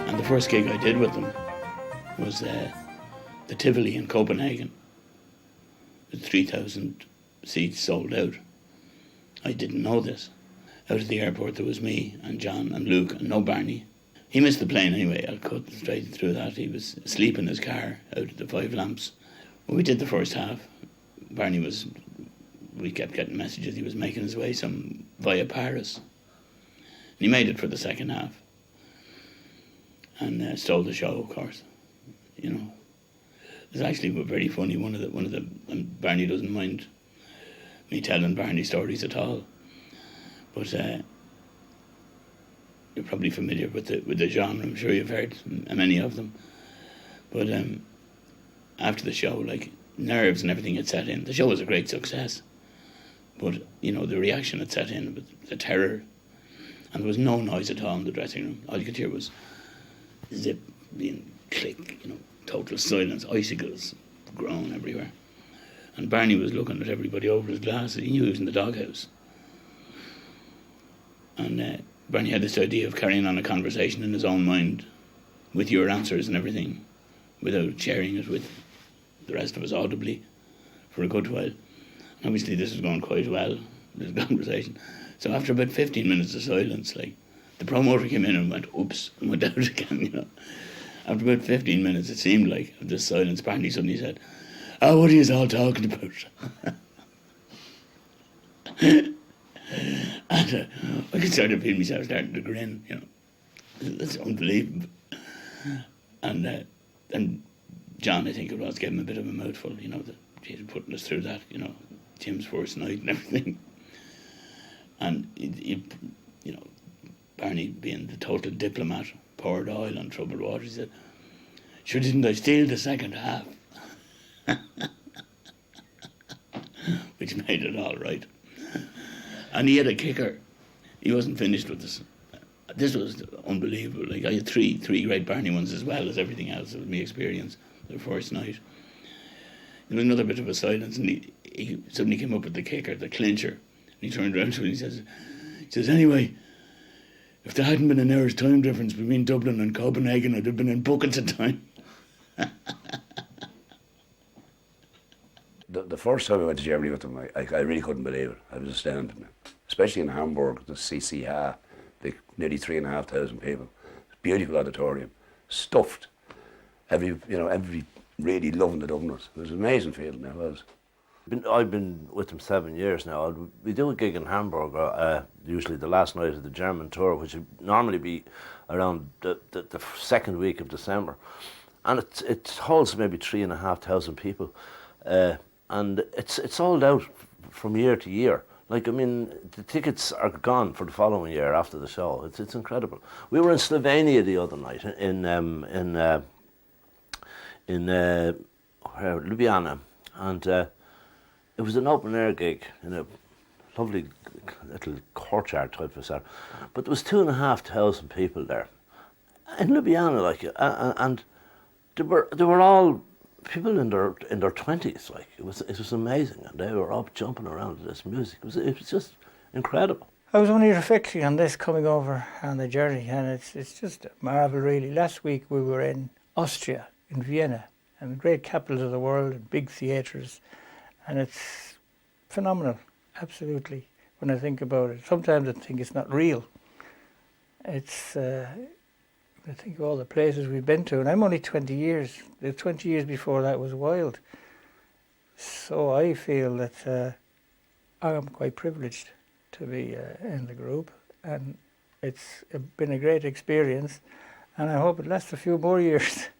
And the first gig I did with them was the Tivoli in Copenhagen. With 3,000 seats sold out. I didn't know this. Out of the airport there was me and John and Luke and no Barney. He missed the plane anyway, I'll cut straight through that. He was asleep in his car out of the Five Lamps. When we did the first half, we kept getting messages he was making his way via Paris. And he made it for the second half. And stole the show, of course. You know. It's actually very funny, one of the and Barney doesn't mind me telling Barney stories at all. But you're probably familiar with the genre. I'm sure you've heard many of them. But after the show, like, nerves and everything had set in. The show was a great success. But, you know, the reaction had set in with the terror. And there was no noise at all in the dressing room. All you could hear was zip, click, you know, total silence, icicles growing everywhere. And Barney was looking at everybody over his glasses. He knew he was in the doghouse. And Barney had this idea of carrying on a conversation in his own mind with your answers and everything, without sharing it with the rest of us audibly for a good while. And obviously this was going quite well, this conversation. So after about 15 minutes of silence, like, the promoter came in and went, oops, and went out again, you know. After about 15 minutes, it seemed like, of this silence, Barney suddenly said, "Oh, what are you all talking about?" And I could sort of feel myself starting to grin, you know. That's unbelievable. And John, I think it was, gave him a bit of a mouthful, you know, that he had putting us through that, you know, Jim's first night and everything. And, you know, Barney, being the total diplomat, poured oil on troubled water. He said, "Sure, didn't I steal the second half?" Which made it all right. And he had a kicker. He wasn't finished with this. This was unbelievable. Like, I had three great Barney ones as well as everything else. It was my experience the first night. There was another bit of a silence, and he suddenly came up with the kicker, the clincher. And he turned around to me and he says, "Anyway, if there hadn't been an hour's time difference between Dublin and Copenhagen, I'd have been in buckets of time." The first time I went to Germany with them, I really couldn't believe it. I was astounded. Especially in Hamburg, the CCH, the nearly 3,500 people. Beautiful auditorium, stuffed. Every really loving the Dubliners. It was an amazing feeling, it was. I've been with them 7 years now. We do a gig in Hamburg, usually the last night of the German tour, which would normally be around the second week of December. And it holds maybe 3,500 people. And it's sold out from year to year. Like, I mean, the tickets are gone for the following year after the show. It's incredible. We were in Slovenia the other night, in Ljubljana, and it was an open air gig in a lovely little courtyard type facade. But there was 2,500 people there in Ljubljana, like, and they were all people in their 20s. Like, it was amazing, and they were up jumping around to this music. It was just incredible. I was only reflecting on this coming over on the journey, and it's just a marvel, really. Last week we were in Austria, in Vienna, and the great capitals of the world, and big theatres, and it's phenomenal, absolutely. When I think about it, sometimes I think it's not real. It's I think of all the places we've been to, and I'm only 20 years. The 20 years before that was wild. So I feel that I'm quite privileged to be in the group, and it's been a great experience, and I hope it lasts a few more years.